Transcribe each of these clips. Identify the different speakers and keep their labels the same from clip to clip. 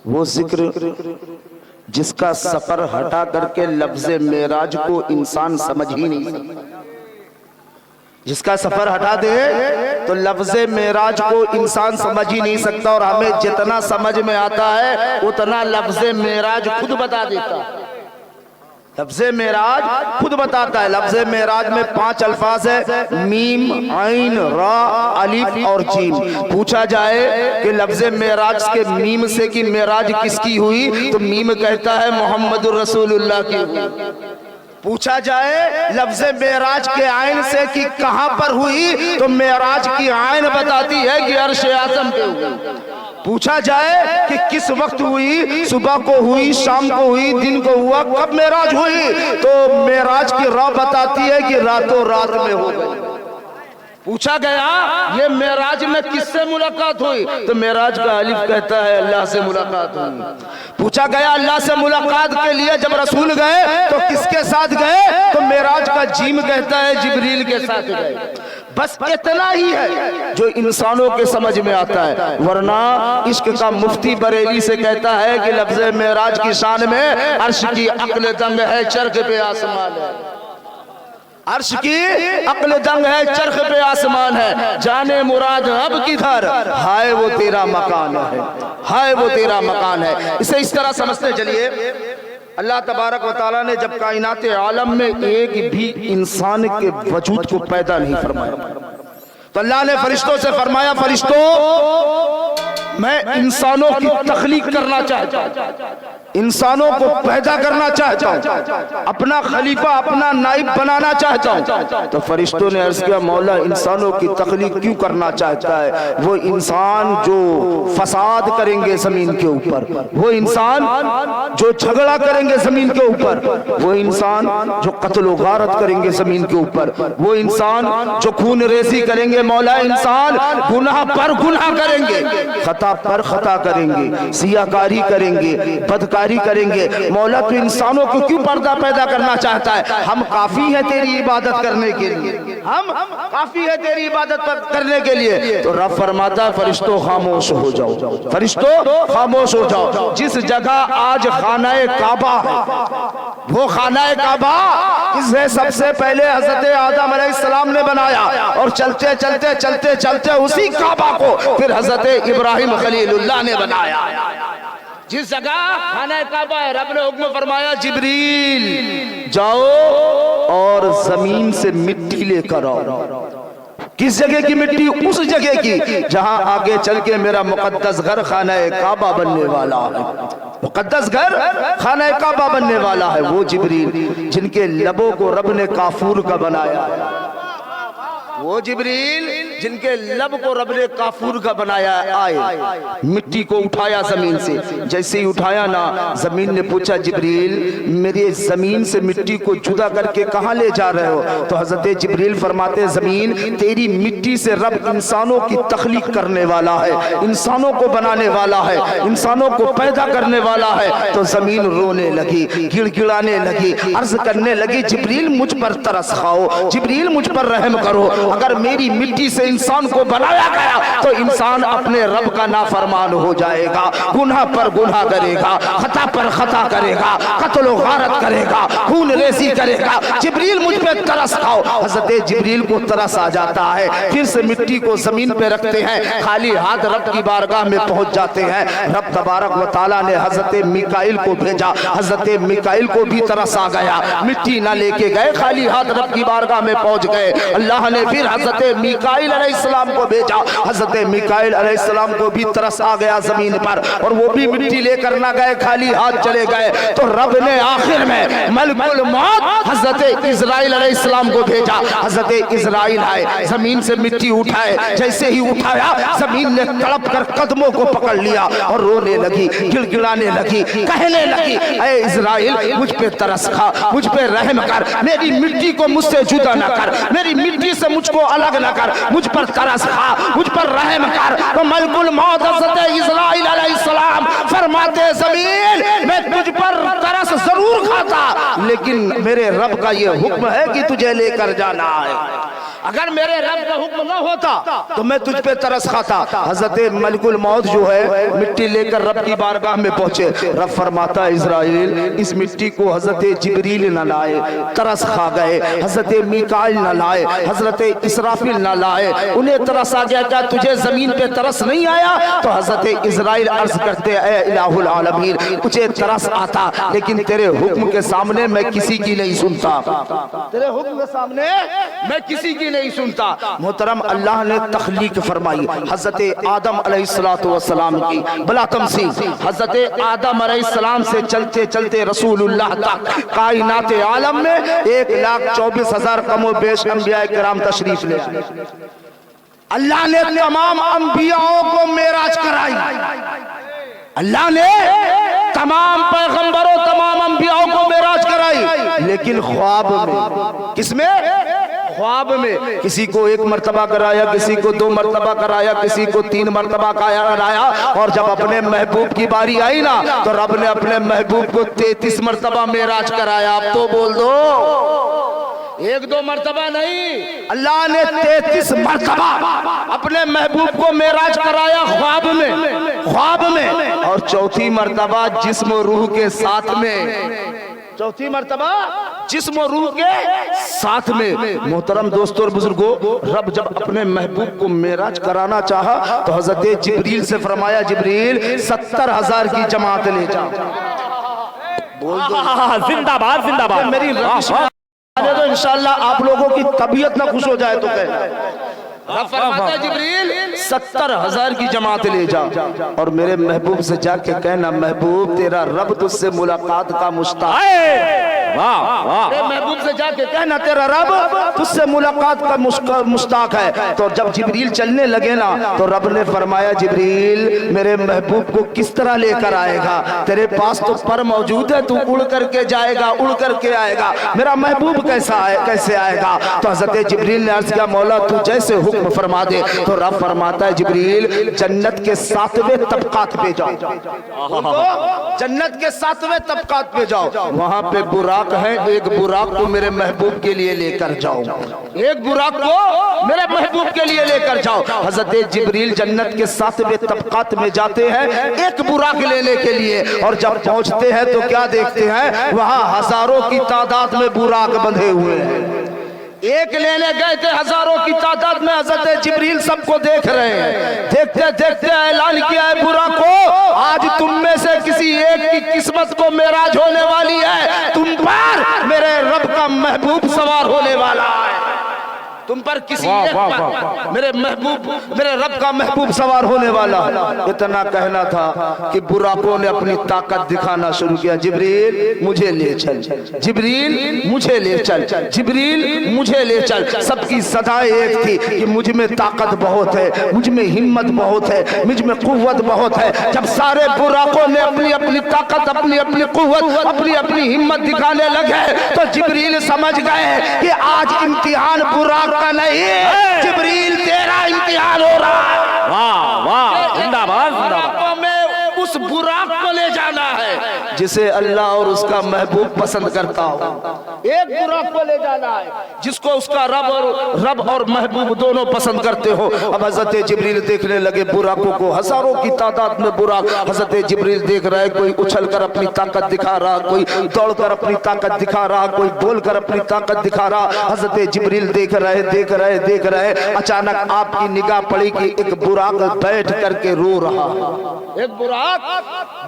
Speaker 1: वो जिक्र जिसका सफर हटा करके लफ्ज़े मेराज को इंसान समझ ही नहीं सकता। जिसका सफर हटा दे तो लफ्ज़े मेराज को इंसान समझ ही नहीं सकता, और हमें जितना समझ में आता है उतना लफ्ज़े मेराज खुद बता देता है। लफ्ज़े मेराज खुद बताता है। लफ्ज़े मेराज में 5 अल्फाज है, मीम, आइन, रा, अलिफ और जीम। पूछा जाए कि लफ्ज़े मेराज के मीम से कि मेराज किसकी हुई, तो मीम कहता है मोहम्मदुर रसूलुल्लाह की हुई। पूछा जाए लफ्ज़े मेराज के आइन से कि कहां पर हुई, तो मेराज की आइन बताती है कि अर्श आज़म पे हुई। पूछा जाए कि किस वक्त हुई, सुबह को हुई, शाम को हुई, दिन को हुआ, कब मेराज हुई, तो मेराज की राह बताती है कि रातों रात में हो गई। पूछा गया ये मेराज में किससे मुलाकात हुई, तो मेराज का अलिफ कहता है अल्लाह से मुलाकात हुई। पूछा गया अल्लाह से मुलाकात के लिए जब रसूल गए तो किसके साथ गए, तो मेराज का जीम कहता है जिब्रील के साथ गए। बस इतना ही है जो इंसानों के समझ में आता है, वरना इश्क का मुफ्ती बरेली से कहता है कि लफ्ज़े मेराज की शान में अर्श की अक्ल दंग है, चरख पे आसमान है। अर्श की अक्ल दंग है, चरख पे आसमान है, जाने मुराद अब किधर, हाय वो तेरा मकान है, हाय वो तेरा मकान है। इसे इस तरह समझते चलिए, अल्लाह तबारक व तआला ने जब कायनात आलम में एक भी इंसान के वजूद को पैदा नहीं फरमाया, तो अल्लाह ने फरिश्तों से फरमाया, फरिश्तों मैं इंसानों की तख्लीक करना चाहता हूं, इंसानों को पैदा करना चाहता हूं, अपना खलीफा, अपना नाइब बनाना चाहता हूं। तो फरिश्तों ने अर्ज किया, मौला इंसानों की तख्लीक क्यों करना चाहता है? वो इंसान जो फसाद करेंगे जमीन के ऊपर, वो इंसान जो झगड़ा करेंगे जमीन के ऊपर, वो इंसान जो कत्ल गारत करेंगे जमीन के ऊपर, वो इंसान जो खून रेजी करेंगे, मौला इंसान गुनाह पर गुनाह करेंगे, खता पर खता करेंगे, सियाकारी करेंगे, बदकारी करेंगे। मौला तो इंसानों को क्यों पर्दा पैदा करना चाहता है? हम काफी है तेरी इबादत करने के लिए, हम काफी है तेरी इबादत करने के लिए। तो रब फरमाता फरिश्तों खामोश हो जाओ, फरिश्तों खामोश हो जाओ। जिस जगह आज खानाए काबा है, वो खानाए काबा इसे सबसे पहले हजरत आदम अलैहिस्सलाम ने बनाया, और चलते चलते चलते चलते उसी काबा को फिर हजरत इब्राहिम खलीलुल्लाह ने बनाया। जिस जगह खाना काबा है, रब ने हुक्म फरमाया जिब्रील जाओ और जमीन से मिट्टी लेकर आओ। किस जगह की मिट्टी? उस जगह की जहां आगे चल के मेरा मुकद्दस घर खाना काबा बनने वाला है, मुकद्दस घर खाना काबा बनने वाला है। वो जिब्रील जिनके लबों को रब ने काफूर का बनाया, वो जिब्रील जिनके लब को रब ने काफूर का बनाया, आए मिट्टी को उठाया जमीन से। जैसे ही उठाया ना, जमीन ने पूछा जिब्रील मेरे जमीन से मिट्टी को जुदा करके कहां ले जा रहे हो? तो हजरत जिब्रील फरमाते जमीन तेरी मिट्टी से रब इंसानों की तख्लीक करने वाला है, इंसानों को बनाने वाला है, इंसानों को पैदा करने वाला है। तो जमीन रोने लगी, गिड़गिड़ाने लगी, अर्ज करने लगी जिब्रील मुझ पर तरस खाओ, जिब्रील मुझ पर रहम करो। अगर मेरी मिट्टी से इंसान को बनाया गया तो इंसान अपने रब का नाफरमान हो जाएगा, गुनाह पर गुनाह करेगा, खता पर खता करेगा, कत्ल गारत करेगा, खून रेजी करेगा। जिब्रील मुझ पे तरस खाओ। हजरत जिब्रील को तरस आ जाता है, फिर से मिट्टी को जमीन पे रखते हैं, खाली हाथ रब की बारगाह में पहुंच जाते हैं। रब तबारक व तआला ने हजरत मिकाइल को भेजा, हजरत मिकाइल को भी तरस आ गया, मिट्टी ना लेके गए, खाली हाथ रब की बारगाह में पहुंच गए। अल्लाह ने फिर हजरत मिकाइल अलैहिस्सलाम को भेजा, हजरत मिकाइल अलैहिस्सलाम को भी तरस आ गया जमीन पर, और वो भी मिट्टी लेकर ना गए, खाली हाथ चले गए। तो रब ने आखिर में मलकुल मौत हजरत इजराइल अलैहिस्सलाम को भेजा। हजरत इजराइल आए, जमीन से मिट्टी उठाए, जैसे ही उठाया जमीन ने तड़प कर कदमों को पकड़ लिया और रोने लगी, गिड़गिड़ाने लगी, कहने लगी ऐ इजराइल मुझ पे तरस खा, मुझ पे रहम कर, मेरी मिट्टी को मुझसे जुदा न कर, मेरी मिट्टी से मुझको अलग न कर, मुझ पर तरस खा, मुझ पर रहम कर। तो मलकुल मौत हज़रत इस्राइल अलैहिस्सलाम फरमाते ज़मीन मैं तुझ पर तरस जरूर खाता, लेकिन मेरे रब का ये हुक्म है कि तुझे लेकर जाना है। अगर मेरे रब का हुक्म न होता तो मैं तुझ पे तरस खाता। हजरत मलिकुल मौत जो है मिट्टी लेकर रब की बारगाह में पहुंचे। रब फरमाता है इजराइल इस मिट्टी को हजरत जिब्रील न लाए, तरस खा गए। हजरत मीकाइल न लाए, हजरत इसराफिल न लाए, उन्हें तरस आ गया। क्या तुझे जमीन पे तरस नहीं आया? तो हजरत इजराइल अर्ज करते ए इलाहुल आलमीन मुझे तरस आता, लेकिन तेरे हुक्म के सामने मैं किसी की नहीं सुनता। तेरे हुक्म के सामने मैं किसी की नहीं सुनता। मोहतरम अल्लाह ने तख्लीक फरमाई हजरत आदम अलैहिस्सलातु वस्सलाम की बला तमसील। हजरत आदम अलैहिस्सलाम से चलते चलते रसूलुल्लाह तक कायनात आलम में 1,24,000 कमो बेश अंबिया किराम तशरीफ ले आए। अल्लाह ने तमाम अंबियाओं को मेराज कराई। अल्लाह ने तमाम पैगंबरों तमाम अंबियाओं को मेराज कराई, लेकिन ख्वाब में। किसमें? ख्वाब में। किसी को 1 मरतबा कराया, किसी को 2 मरतबा कराया, किसी को 3 मरतबा कराया। और जब अपने महबूब की बारी आई ना तो रब ने अपने महबूब को 33 मरतबा मेराज कराया। अब तो बोल दो 1-2 मरतबा नहीं, अल्लाह ने 33 मरतबा अपने महबूब को मेराज कराया ख्वाब में, ख्वाब में। और चौथी मरतबा जिस्म और रूह के साथ में, चौथी मरतबा जिस्म और रूह के साथ में। मोहतरम दोस्तों और बुजुर्गों, रब जब अपने महबूब को मेराज कराना चाहा तो हजरत जिब्रील से फरमाया जिब्रील 70,000 की जमात ले जा। बोल दो
Speaker 2: जिंदाबाद जिंदाबाद।
Speaker 1: मेरी तो इंशाल्लाह आप लोगों की तबीयत ना खुश हो जाए तो फरमाता जिब्रील 70,000 की जमात ले जा और मेरे महबूब से जाके कहना महबूब तेरा रब तुझसे मुलाकात का मुश्ताक है। वाह वाह। मेरे महबूब से जाके कहना तेरा रब तुझसे मुलाकात का मुश्ताक है। तो जब जिब्रील चलने लगे ना तो रब ने फरमाया जिब्रील मेरे महबूब को किस तरह लेकर आएगा? तेरे पास तो पर मौजूद है, तू उड़ करके जाएगा, उड़ करके आएगा, मेरा महबूब कैसे आएगा? तो हजरत जिब्रील ने अर्ज किया मौला तू जैसे हुक्म फरमा दे। तो रब फरमाता है जिब्रील जन्नत के 7वें तबकात पे जाओ, जन्नत के 7वें तबकात पे जाओ, वहां पे बुराक है, एक बुराक को मेरे महबूब के लिए लेकर जाओ, एक बुराक को मेरे महबूब के लिए लेकर जाओ। हजरत जिब्रील जन्नत के 7वें तबकात में जाते हैं एक बुराक लेने के लिए, और जब पहुंचते हैं तो क्या देखते हैं वहां हजारों की तादाद में बुराक बंधे हुए हैं। एक लेने गए थे हजारों की तादाद में, हजरत जिब्रील सबको देख रहे हैं। देखते देखते ऐलान किया है बुराक को आज तुम में से किसी एक की किस्मत को मेराज होने वाली है, तुम पर मेरे रब का महबूब सवार होने वाला है, तुम पर किसी एक पर मेरे महबूब मेरे रब का महबूब सवार होने वाला। इतना कहना था कि बुराकों ने अपनी ताकत दिखाना शुरू किया। जिब्रील मुझे ले चल, जिब्रील मुझे ले चल, जिब्रील मुझे ले चल। सबकी सदाएं एक थी कि मुझ में ताकत बहुत है, मुझ में हिम्मत बहुत है, मुझ में कुव्वत बहुत है। जब सारे बुराकों ने अपनी अपनी ताकत अपनी अपनी कुव्वत अपनी अपनी हिम्मत दिखाने लगे तो जिब्रील समझ गए कि आज इम्तिहान बुराक का नहीं, जिब्रील तेरा इम्तिहान हो रहा है।
Speaker 2: वाह वाह जिंदाबाद जिंदाबाद।
Speaker 1: में उस बुराक को ले जाना है जिसे अल्लाह और उसका महबूब पसंद करता हो, एक बुराक को ले जाना है जिसको उसका रब और महबूब दोनों पसंद करते हो। अब हजरत जिब्रील देखने लगे बुराकों को, हजारों की तादाद में बुराक। हजरत जिब्रील देख रहा है कोई उछलकर अपनी ताकत दिखा रहा, कोई दौड़कर अपनी ताकत दिखा रहा, कोई बोलकर अपनी ताकत दिखा रहा। हजरत जिब्रील देख रहे। अचानक आपकी निगाह पड़ी कि एक बुराक बैठ करके रो रहा है, एक बुराक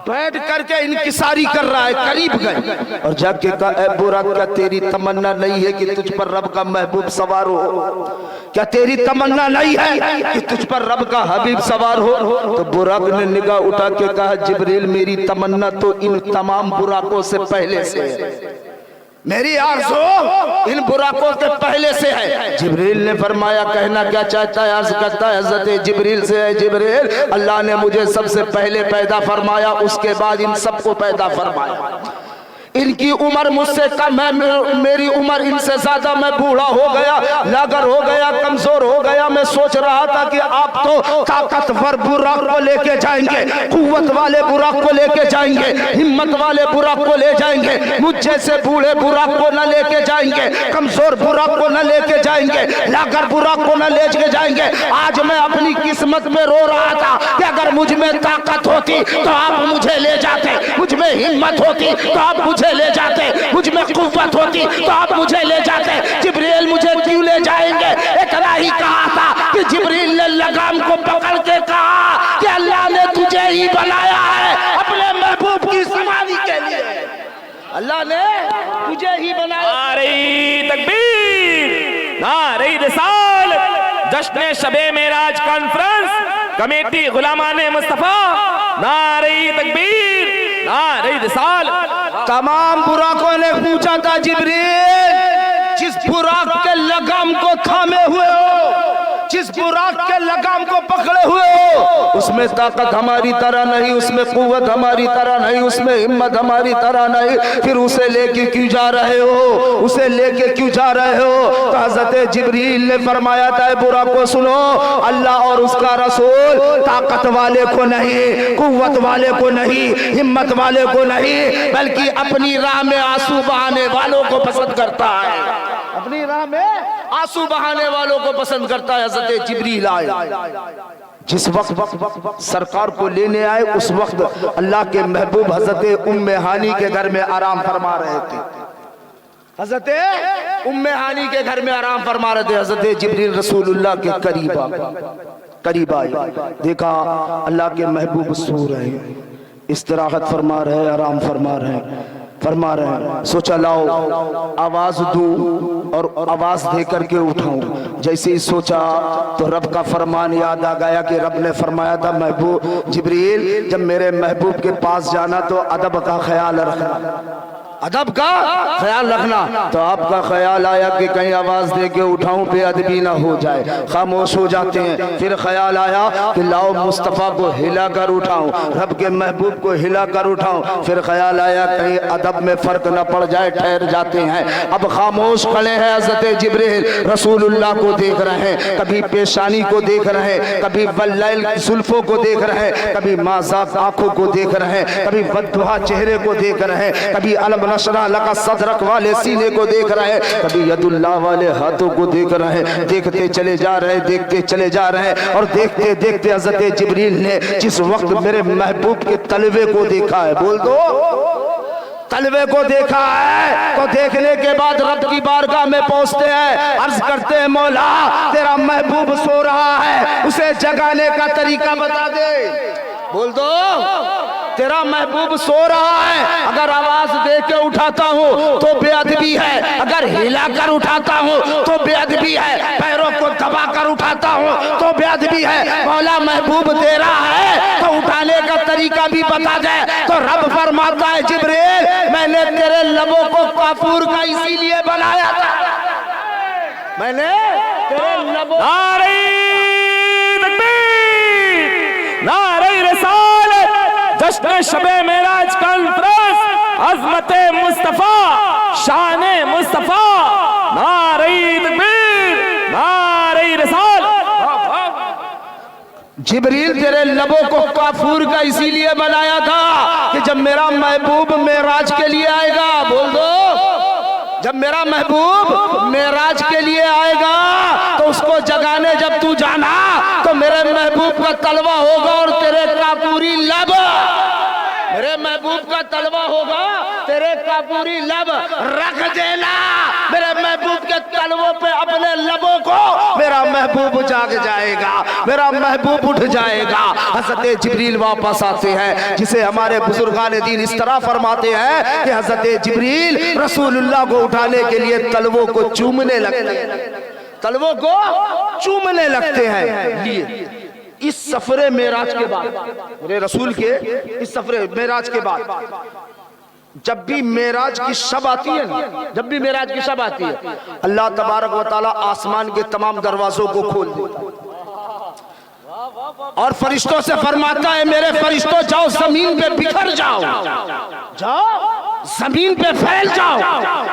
Speaker 1: बैठ करके इंकिसारी कर रहा है। करीब गए और जाके कहा ऐ बुराक क्या तेरी तमन्ना नहीं है कि तुझ पर रब का महबूब सवार हो? क्या तेरी तमन्ना नहीं है कि तुझ पर रब का हबीब सवार हो? तो बुराक ने निगाह उठा के कहा जिब्रील मेरी तमन्ना तो इन तमाम बुराकों से पहले से है, मेरी आरज़ू इन बुराकों के पहले से है। जिब्रील ने फरमाया कहना क्या चाहता है? अर्ज करता है हजरत जिब्रील से है जिब्रील अल्लाह ने मुझे सबसे पहले पैदा फरमाया, उसके बाद इन सबको पैदा फरमाया। इनकी उम्र मुझसे कम है, मेरी उम्र इनसे ज्यादा, मैं बूढ़ा हो गया, लागर हो गया, कमजोर हो गया। मैं सोच रहा था कि आप तो ताकतवर बुराक को लेके जाएंगे, कुव्वत वाले बुराक को लेके जाएंगे, हिम्मत वाले बुराक को ले जाएंगे, मुझ जैसे बूढ़े बुराक को न लेके जाएंगे, कमजोर बुराक को न लेके जाएंगे, लागर बुराक को न लेके जाएंगे। आज मैं अपनी किस्मत में रो रहा था कि अगर मुझ में ताकत होती तो आप मुझे ले जाते, मुझ में हिम्मत होती तो आप मुझे ले जाते, मुझ में कुव्वत होती तो आप मुझे ले जाते। जिब्रील मुझे क्यों ले जाएंगे? इतना ही कहा था कि जिब्रील ने लगाम को पकड़ के कहा कि अल्लाह ने तुझे ही बनाया है अपने महबूब की समाधि के लिए, अल्लाह ने तुझे ही बनाया।
Speaker 2: नारे तकबीर, नारे रिसालत, जश्न शबे मेराज कॉन्फ्रेंस कमेटी गुलामाने मुस्तफा, नारे तकबीर, नारे रिसालत।
Speaker 1: तमाम बुराकों ने पूछा था जिब्रील, जिस बुराक के लगाम को थामे हुए हो, जिस बुराक के लगाम को पकड़े हुए हो, उसमें ताकत हमारी तरह नहीं, उसमें कुव्वत हमारी तरह नहीं, उसमें हिम्मत हमारी तरह नहीं, फिर उसे लेके क्यों जा रहे हो, उसे लेके क्यों जा रहे हो? तो हजरत जिब्रील ने फरमाया था बुराक को सुनो, अल्लाह और उसका रसूल ताकत वाले को नहीं, कुव्वत वाले को नहीं, हिम्मत वाले को नहीं, बल्कि अपनी राह में आंसू बहाने वालों को पसंद करता है, अपनी राह में आंसू बहाने वालों को पसंद करता है। हजरत जिब्रील आए, जिस वक्त सरकार को लेने आए उस वक्त अल्लाह के महबूब हजरत उम्मे हानी के घर में आराम फरमा रहे थे, हजरत उम्मे हानी के घर में आराम फरमा रहे थे। हजरत जिब्रील रसूलुल्लाह के करीब आए, देखा अल्लाह के महबूब सो रहे हैं, इस्तराहत फरमा रहे, आराम फरमा रहे हैं। सोचा लाओ आवाज दूं और आवाज दे करके उठाऊं। जैसे ही सोचा तो रब का फरमान याद आ गया कि रब ने फरमाया था महबूब जिब्रील, जब मेरे महबूब के पास जाना तो अदब का ख्याल रखना, अदब का ख्याल रखना। तो आपका ख्याल आया कि कहीं आवाज दे के उठाऊं बेअदबी ना हो जाए, खामोश हो जाते हैं। फिर ख्याल आया कि लाओ मुस्तफ़ा को हिला कर उठाऊं, रब के महबूब को हिला कर उठाऊं। फिर ख्याल आया कहीं अदब में फर्क न पड़ जाए, ठहर जाते हैं। अब खामोश खड़े हैं, हज़रत जिब्रील रसूलुल्लाह को देख रहे हैं, कभी पेशानी को देख रहे हैं, कभी वल्लैल जुल्फों को देख रहे हैं, कभी माज़ाक आंखों को देख रहे हैं, कभी वद्दुहा चेहरे को देख रहे हैं, कभी अलम नशरा लका सदरक वाले सीने को देख रहे हैं, कभी यदुल्लाह वाले हाथों को देख रहे हैं। देखते चले जा रहे हैं, देखते चले जा रहे हैं। और देखते देखते हज़रत जिब्रील ने जिस वक्त मेरे महबूब के तलवे को देखा है, बोल दो तलवे को देखा है, तो देखने के बाद रब की बारगाह में पहुंचते हैं, अर्ज करते हैं मौला तेरा महबूब सो रहा है, उसे जगाने का तरीका बता दे। बोल दो तेरा महबूब सो रहा है, अगर आवाज दे के उठाता हूँ तो बेअदबी है, अगर हिला कर उठाता हूँ तो बेअदबी है, पैरों को दबा कर उठाता हूँ तो बेअदबी है। मौला महबूब दे रहा है तो उठाने का तरीका भी बता दे। तो रब फरमाता है जिब्रील मैंने तेरे लबों को काफूर का इसीलिए बनाया था, मैंने तेरे लबों
Speaker 2: जश्न शबे मेराज कॉन्फ्रेंस अज़मत मुस्तफा शान मुस्तफा, नारे तकबीर, नारे रिसालत।
Speaker 1: जिब्रील तेरे लबों को काफूर का इसीलिए बनाया था कि जब मेरा महबूब मेराज के लिए आएगा, बोल दो जब मेरा महबूब मेराज के लिए आएगा तो उसको जगाने जब तू जाना तो मेरे महबूब का तलवा होगा और तेरे काफूरी लब, मेरे महबूब का तलवा होगा, तेरे काफूरी लब रख देना मेरे महबूब के तलवों पे अपने लबों को, मेरा महबूब जाग जाएगा, मेरा महबूब उठ जाएगा। हज़रत जिब्रील वापस आते हैं, जिसे हमारे बुजुर्गान दीन इस तरह फरमाते हैं कि हज़रत जिब्रील रसूलुल्लाह को उठाने के लिए तलवों को चूमने लगते हैं, तलवों को चूमने लगते हैं। लिए इस सफरे मेराज के बाद, मेरे रसूल के इस सफरे मेराज के बाद जब भी मेराज की शब आती है ना, जब भी मेराज की शब आती है, अल्लाह तबारक व तआला आसमान के तमाम दरवाजों को खोल देता और फरिश्तों से फरमाता है मेरे फरिश्तों जाओ जमीन पे बिखर जाओ, जाओ जमीन पे फैल जाओ।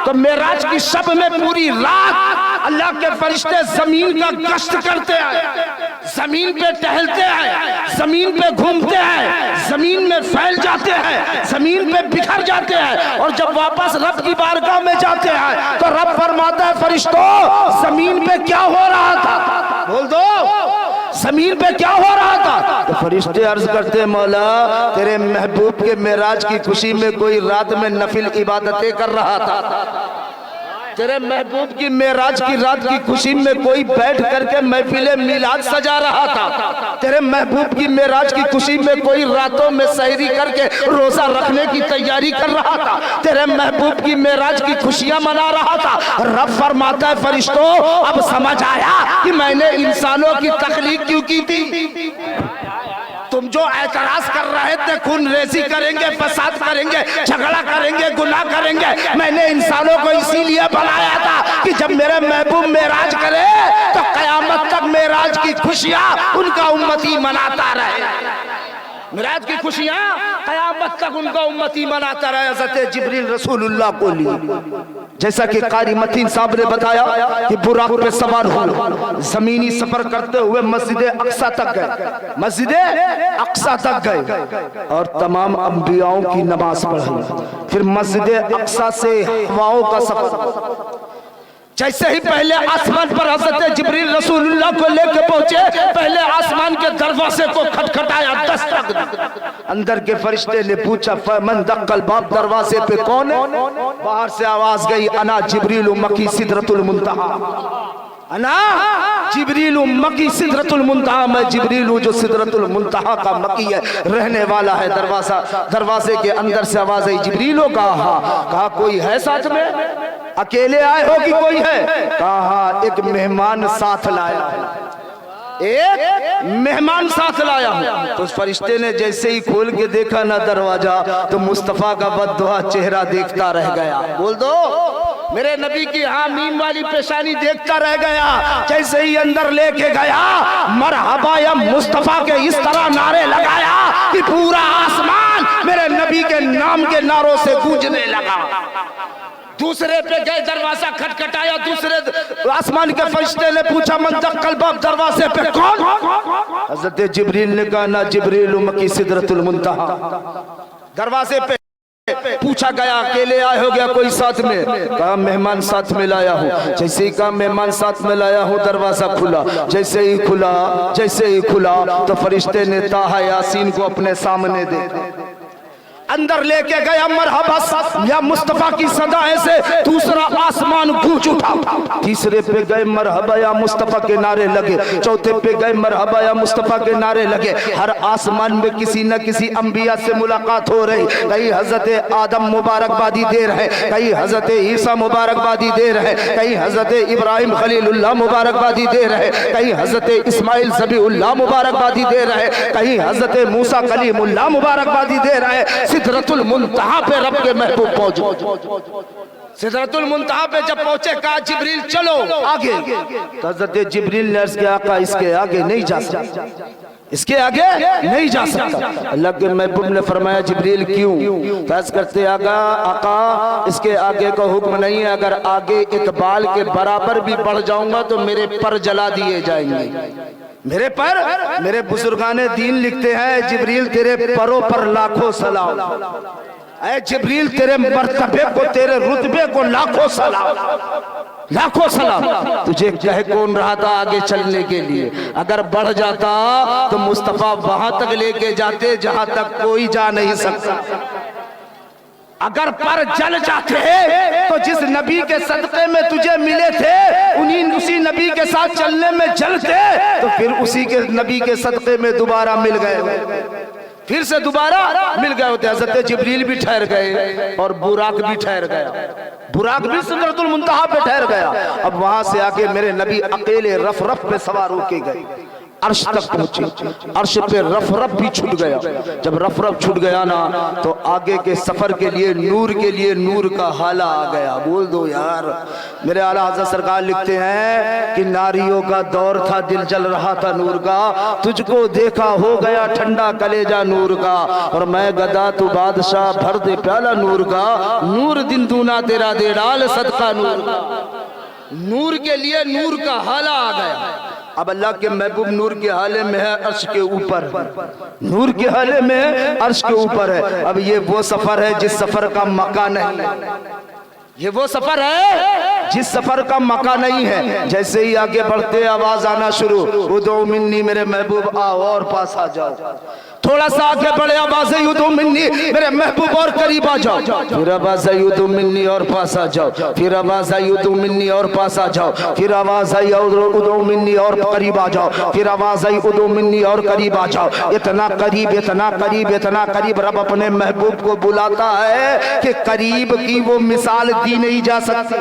Speaker 1: तो मेराज की शब में पूरी रात अल्लाह के फरिश्ते जमीन का गश्त करते हैं, जमीन पे टहलते हैं, जमीन पे घूमते हैं, जमीन में फैल जाते हैं, जमीन पे बिखर जाते हैं, और जब वापस रब की बारगाह में जाते हैं तो रब फरमाता है फरिश्तों जमीन पे क्या हो रहा था, बोल दो जमीन पे क्या हो रहा था। तो फरिश्ते अर्ज करते मौला तेरे महबूब के मेराज की खुशी में कोई रात में नफिल इबादतें कर रहा था, तेरे महबूब की मेराज की रात की खुशी में कोई बैठ करके महफिले मिलाद सजा रहा था, तेरे महबूब की मेराज की खुशी में कोई रातों में सहरी करके रोजा रखने की तैयारी कर रहा था, तेरे महबूब की मेराज की खुशियां मना रहा था। रब फरमाता है फरिश्तों अब समझ आया कि मैंने इंसानों की तख्लीक क्यों की थी। तुम जो एतराज कर रहे थे खून रेजी करेंगे, फसाद करेंगे, झगड़ा करेंगे, गुनाह करेंगे, मैंने इंसानों को इसीलिए बनाया था कि जब मेरे महबूब मेराज करे तो कयामत तक मेराज की खुशियां उनका उम्मती मनाता रहे, मेराज की खुशियां कयामत तक उनका उम्मती मनाता रहे। हज़रत जिब्रील रसूलुल्लाह को लिए जैसा कि कारी मतीन साहब ने बताया कि बुराक पे सवार हुए जमीनी सफर करते हुए मस्जिद अक्सा तक गए, मस्जिद अक्सा तक गए और तमाम अंबियाओं की नमाज पढ़ी, फिर मस्जिद अक्सा से हवाओं का सफर। जैसे ही पहले आसमान पर हज़रत जिब्रील रसूलुल्लाह को लेकर पहुंचे, पहले आसमान के दरवाजे को खटखटाया, दस्तक। अंदर के फरिश्ते ने पूछा मन दक्कल बाब, दरवाजे पे कौन है? बाहर से आवाज गई अना जिब्रील मकी सिदरतुल मुंतहा, अना जिब्रील मकी सिदरतुल मुंतहा, मैं जिब्रील हूँ जो सिदरतुल मुंतहा का मकी है, रहने वाला है। दरवाजे के अंदर से आवाज आई जिब्रील हो, कहा कोई है साथ में, अकेले आए हो कि कोई है? कहा एक मेहमान साथ लाया है, एक मेहमान साथ लाया हूं। तो उस फरिश्ते ने जैसे ही खोल के देखा ना दरवाजा तो मुस्तफा का बद्दुआ चेहरा देखता रह गया, बोल दो मेरे नबी की हामीम वाली पेशानी देखता रह गया। जैसे ही अंदर लेके गया मरहबा या मुस्तफा के इस तरह नारे लगाया कि पूरा आसमान मेरे नबी के नाम के नारों से गूंजने लगा। दूसरे पे गए, दरवाजा खटखटाया, दूसरे आसमान के फरिश्ते ने पूछा मन दक्कल बाब, दरवाजे पे कौन? हज़रत जिब्रील ने कहा ना जिब्रील मकी सिदरतुल मुंतहा। दरवाजे पे पूछा गया अकेले आए हो गया कोई साथ में? कहा मेहमान साथ में लाया हूँ। जैसे ही कहा मेहमान साथ में लाया हूँ, दरवाजा खुला। जैसे ही खुला तो फरिश्ते ने ताहा यासीन को अपने सामने देखा, अंदर लेके गया, मरहबा या मुस्तफा की सदाएं से दूसरा आसमान गूंज उठा। तीसरे पे गए मरहबा या मुस्तफा के नारे लगे, चौथे पे गए मरहबा या मुस्तफा के नारे लगे। हर आसमान में किसी न किसी अंबिया से मुलाकात हो रही, कहीं हजरत आदम मुबारकबादी दे रहे, कहीं हजरत ईसा मुबारकबादी दे रहे, कहीं हजरत इब्राहिम खलीलुल्लाह मुबारकबादी दे रहे, कहीं हजरत इस्माइल ज़बीउल्लाह मुबारकबादी दे रहे, कहीं हजरत मूसा कलीमुल्लाह मुबारकबादी दे रहे। सिदरतुल मुंतहा पे रब के महबूब पहुंचे। सिदरतुल मुंतहा पे जब पहुंचे कहा जिब्रील चलो आगे। तो हज़रत जिब्रील ने अर्ज़ किया आका इसके आगे नहीं जा सकता, इसके आगे नहीं जा सकता। अल्लाह के महबूब ने फरमाया जिब्रील क्यों? अर्ज़ करते आका इसके आगे का हुक्म नहीं है, अगर आगे एक बाल के बराबर भी बढ़ जाऊंगा तो मेरे पर जला दिए जाएंगे। मेरे पर, मेरे बुजुर्गाने दीन लिखते हैं जिब्रील तेरे परों पर लाखों सलाम, ऐ जिब्रील तेरे मर्तबे को, तेरे रुतबे को लाखों सलाम, लाखों सलाम। तुझे कह कौन रहा था आगे चलने के लिए? अगर बढ़ जाता तो मुस्तफा वहां तक लेके जाते जहां तक कोई जा नहीं सकता। अगर पर जल जाते तो जिस नबी के सदक़े में तुझे मिले थे उसी नबी के साथ चलने में जलते तो फिर उसी के नबी के सदक़े में दोबारा मिल गए, फिर से दोबारा मिल गए होते। हज़रत जिब्रील भी ठहर गए और बुराक भी ठहर गया, बुराक भी सिदरतुल मुंतहा पे ठहर गया। अब वहां से आके मेरे नबी अकेले रफ पे सवार होके गए, अर्श तक पहुंची। अर्श पे रफ भी छूट गया। जब रफ छूट गया ना तो आगे के सफर के लिए नूर का हाला आ गया। बोल दो यार। मेरे आला हज़रत सरकार लिखते हैं कि नारियों का दौर था, दिल जल रहा था नूर का, तुझको देखा हो गया ठंडा कलेजा नूर का, और मैं गदा तू बादशाह भर दे प्याला नूर का, नूर दिन दूना तेरा दे डाल सदका नूर का। नूर के लिए नूर का हाला आ गया। अब अल्लाह के महबूब नूर के हाले में है, अर्श के ऊपर, नूर के हाले में है, अर्श के ऊपर है। अब ये वो सफर है जिस सफर का मका नहीं है, ये वो सफर है जिस सफर का मका नहीं है। जैसे ही आगे बढ़ते आवाज आना शुरू, उदो मिन्नी मेरे महबूब आओ और पास आ जाओ। थोड़ा सा आगे बढ़े आवाज उदो मिन्नी मेरे महबूब और करीब आ जाओ। फिर आवाज आई उदो मिन्नी और पास आ जाओ। फिर आवाज आई उदो मिन्नी और पास आ जाओ। फिर आवाज आई उदो मिन्नी और करीब आ जाओ। फिर आवाज आई उदो मिन्नी और करीब आ जाओ। इतना करीब, इतना करीब, इतना करीब रब अपने महबूब को बुलाता है कि करीब की वो मिसाल दी नहीं जा सकती।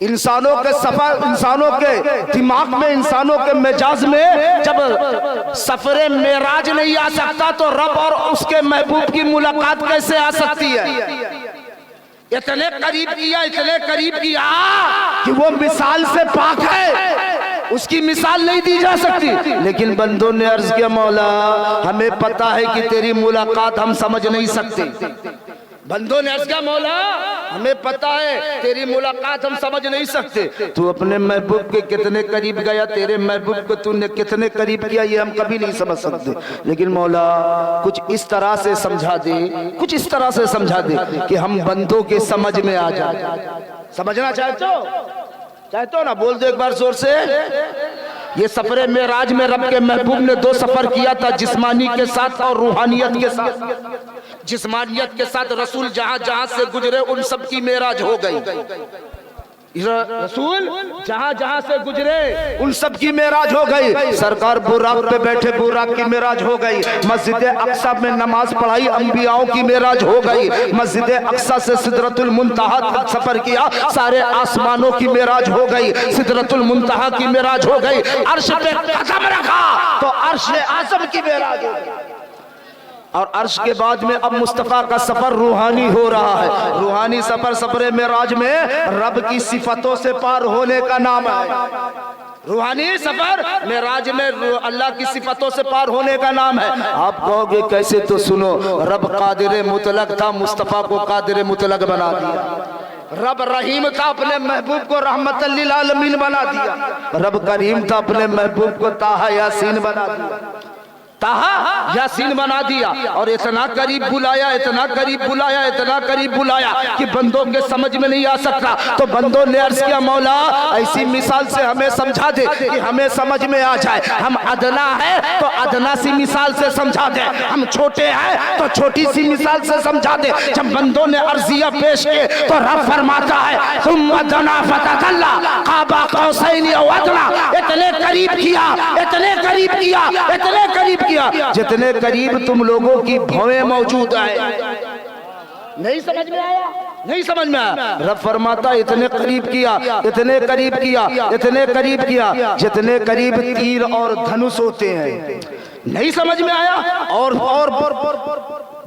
Speaker 1: इंसानों के सफर, इंसानों के दिमाग में, इंसानों के मिजाज में जब सफरे मेराज नहीं आ सकता तो रब और उसके महबूब की मुलाकात कैसे आ सकती है। इतने करीब किया, इतने करीब किया कि वो मिसाल से पाक है, उसकी मिसाल नहीं दी जा सकती। लेकिन बंदों ने अर्ज किया मौला हमें पता है कि तेरी मुलाकात हम समझ नहीं सकते। बंदों ने अर्ज किया मौला हमें पता है तेरी मुलाकात हम समझ नहीं सकते। तू अपने महबूब के कितने करीब गया, तेरे महबूब को तूने कितने करीब किया, ये हम कभी नहीं समझ सकते। लेकिन मौला कुछ इस तरह से समझा दे, कुछ इस तरह से समझा दे कि हम बंदों के समझ में आ जाए। समझना चाहते हो ना? बोल दो एक बार जोर से। ये सफरे मेराज में रब के महबूब ने दो सफर किया था, जिस्मानी के साथ और रूहानियत के साथ। जिस्मानियत के साथ रसूल जहां जहां से गुजरे उन सब की मेराज हो गई। रसूल जहां जहां से गुजरे उन सब की मेराज हो गई। सरकार बुराक पे बैठे, बुराक की मेराज हो गई। मस्जिद अक्सा में नमाज पढ़ाई, अंबियाओं की मेराज हो गई। मस्जिद अक्सा से सिदरतुल मुंतहा तक सफर किया, सारे आसमानों की मेराज हो गई। सिदरतुल मुंतहा की मेराज हो गई। अर्श पे कदम रखा तो अर्श आज़म की मेराज हो गई। और अर्श के बाद में अब मुस्तफा का सफर रूहानी हो रहा है। रूहानी सफर सफरे मेराज में रब की सिफतों से पार होने का नाम है। रूहानी सफर मेराज में अल्लाह की सिफतों से पार होने का नाम है। आप कहोगे कैसे? तो सुनो, रब कादिर मुतलक था, मुस्तफा को कादिर मुतलक बना दिया। रब रहीम था, अपने महबूब को रहमतल लिल आलमीन बना दिया। रब करीम था, अपने महबूब को ताहा यासीन बना दिया। ताहा यासीन बना दिया और इतना करीब बुलाया, इतना करीब बुलाया, इतना करीब बुलाया कि बंदों के समझ में नहीं आ सकता। तो बंदों ने अर्ज किया मौला ऐसी मिसाल से हमें समझा दे कि हमें समझ में आ जाए। हम अदना है तो अदना सी मिसाल से समझा दे, हम छोटे हैं तो छोटी सी मिसाल से समझा दे। जब बंदों ने अर्जिया पेश किए तो रब फरमाता है तुम अदना फतकल्ला काबा कौसैन औ अदना। इतने करीब किया, इतने करीब किया, इतने करीब किया जितने करीब तुम लोगों की भवें मौजूद है। नहीं समझ में आया? नहीं समझ में आया? रब फरमाता इतने करीब किया, इतने करीब किया, इतने करीब किया जितने करीब तीर और धनुष होते हैं। नहीं समझ में आया? और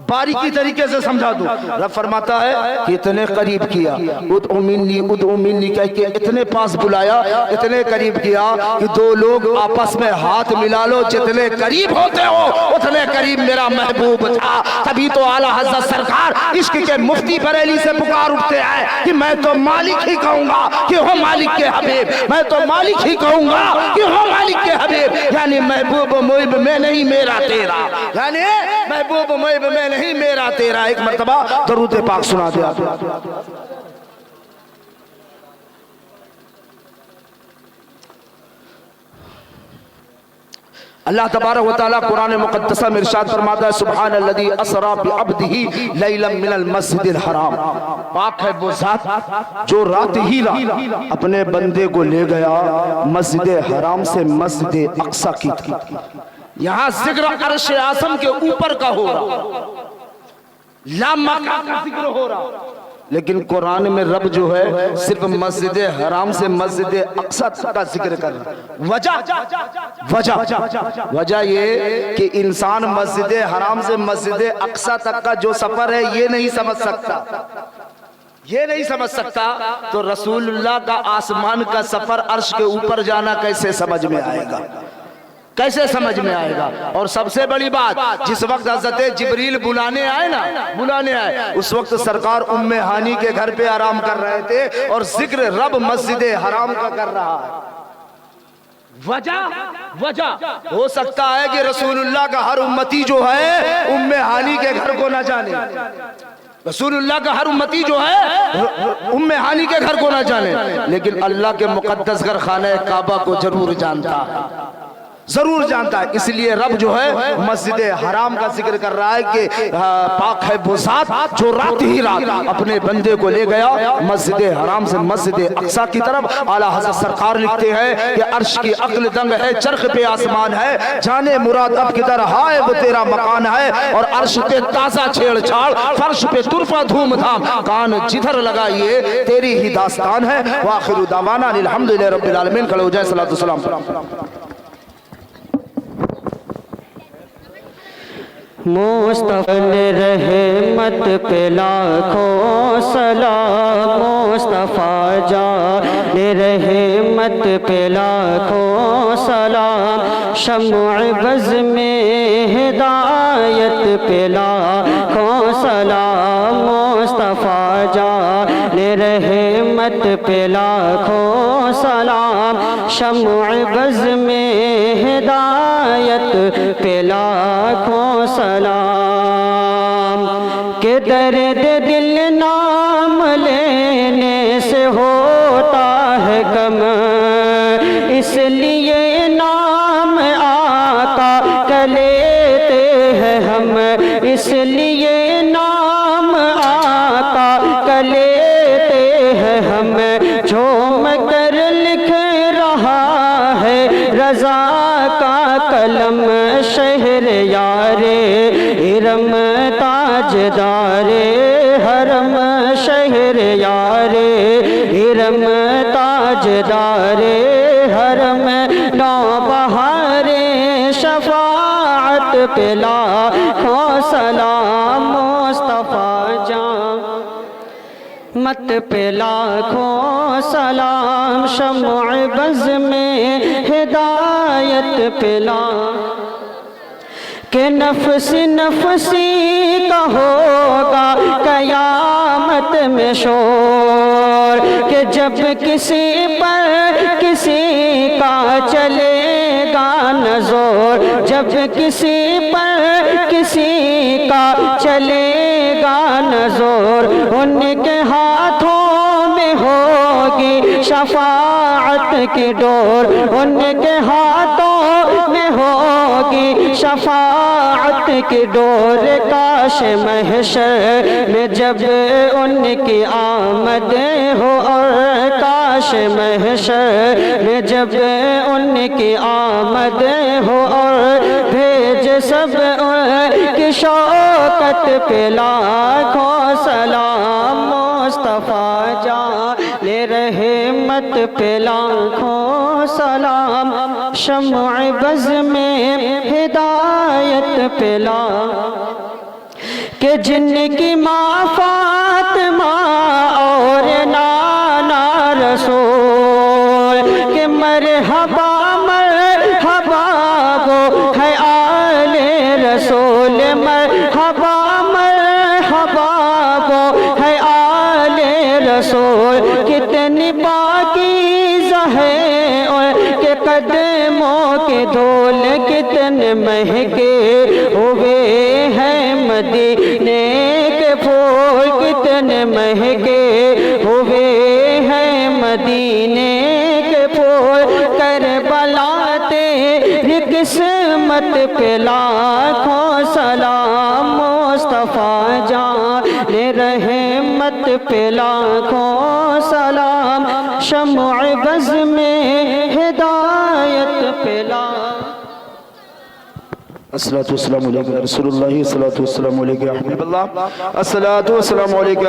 Speaker 1: बारीकी तरीके से समझा दूं। रब फरमाता है कि इतने करीब किया, उदउमिन्नी कह के इतने पास बुलाया, इतने करीब किया कि दो लोग आपस में हाथ मिला लो, जितने करीब होते हो उतने करीब मेरा महबूब था। तभी तो आला हज़रत सरकार इश्क के मुफ्ती बरेली से पुकार उठते हैं कि मैं तो मालिक ही कहूंगा कि हो मालिक के हबीब, मैं तो मालिक ही कहूंगा कि हो मालिक के हबीब। यानी महबूब मुहिब में नहीं मेरा तेरा, यानी महबूब मुहिब में नहीं मेरा तेरा। एक मर्तबा दरूद पाक सुना दे आप। अल्लाह तबारक व तआला कुरान मुक़द्दसा में इरशाद फरमाता है सुब्हानल्लज़ी असरा बिअब्दिही लैलन मिनल मस्जिदिल हराम। पाक है वो ज़ात जो रात ही रात अपने बंदे को ले गया मस्जिद हराम से मस्जिद अक्सा की। यहाँ जिक्र अर्श आज़म के ऊपर का हो रहा, ला मकान का जिक्र हो रहा। लेकिन कुरान में रब जो है सिर्फ मस्जिद हराम से मस्जिद अक्सा तक का जिक्र कर रहा है। वजह ये कि इंसान मस्जिद हराम से मस्जिद अक्सा तक का जो सफर है ये नहीं समझ सकता, तो रसूलुल्लाह का आसमान का सफर अर्श के ऊपर जाना कैसे समझ में आएगा। और सबसे बड़ी बात, जिस वक्त हज़रत जिब्रील बुलाने आए उस वक्त सरकार उम्मे हानी के घर पे आराम कर रहे थे और जिक्र रब मस्जिद हराम का कर रहा है। वजह हो सकता है कि रसूलुल्लाह का हर उम्मती जो है उम्मे हानी के घर को ना जाने, रसूलुल्लाह का हर उम्मती जो है उम्मे हानी के घर को ना जाने, लेकिन अल्लाह के मुकद्दस घर खाना काबा को जरूर जानता है। इसलिए रब जो है मस्जिद हराम का जिक्र कर रहा है कि पाक है वो ज़ात जो रात ही रात अपने बंदे को ले गया मस्जिद हराम से मस्जिद अक्सा की तरफ। आला हज़रत सरकार लिखते हैं कि अर्श की अक्ल दंग है, चरख पे आसमान है, जाने मुराद अब किधर हाय वो तेरा मकान है। और अर्श पे ताज़ा छेड़छाड़, फर्श पे तुरफा धूमधाम, कान जिधर लगाइए तेरी ही दास्तान है। वाखिरु दावाना अल्हम्दुलिल्लाहि रब्बिल आलमीन। खड़े हो जाए, सलातो सलाम।
Speaker 3: मुस्तफ़ा ने रहमत पे लाखों सलाम, मुस्तफ़ा जाने रहमत पे लाखों सलाम, शम्अ बज़ में हिदायत पे लाखों सलाम, मुस्तफ़ा जाने रहमत पे लाखों सलाम, शम्अ बज़ में हिदायत पे लाखों सलाम। के दर्द दिल नाम लेने से होता है कम, इसलिए नाम आका का लेते हैं हम, इसलिए नाम आका का लेते हैं हम। झूम कर लिख रहा है रज़ा का कलम, शहर यारे इरम ताजदारे हरम, शहर यारे इरम ताजदारे हरम। नौबहारे शफाअत पे लाखों सलाम, मुस्तफ़ा जान मत पे लाखों सलाम, शम्अ बज़ में हिदायत पे के नफसी नफसी का होगा कयामत में शोर, कि जब किसी पर किसी का चलेगा न जोर, जब किसी पर किसी का चलेगा न जोर, उनके हाथों में होगी शफाअत की डोर, उनके हाथों में होगी शफाअत की डोर। काश महशर में जब उनकी आमद हो, और काश महशर में जब उनकी आमद हो, और भेज सब उनकी शौकत पे लाखों सलाम, मुस्तफ़ा जाने रहमत पे लाखों सलाम, शम्अ बज़ में हिदायत पे के जिनकी माँ फातिमा और नाना रसूल, के मरहबा मरहबा वो है आले रसूल, मरहबा मरहबा वो है आले रसूल। कितनी पाकीज़ा है उनके कदमों के धूल, कितने महके हुए हैं मदीने के फूल, कितने महके हुए हैं मदीने के फूल। करबला तेरी किस्मत पे लाखों सलाम, मुस्तफ़ा जाने रहमत पे लाखों सलाम, शम्अ बज़ में हिदायत पे
Speaker 1: अस्सलातु वस्सलामु अलैका रसूलुल्लाह, अस्सलातु वस्सलामु अलैका हबीबल्लाह, अस्सलातु वस्सलामु अलैका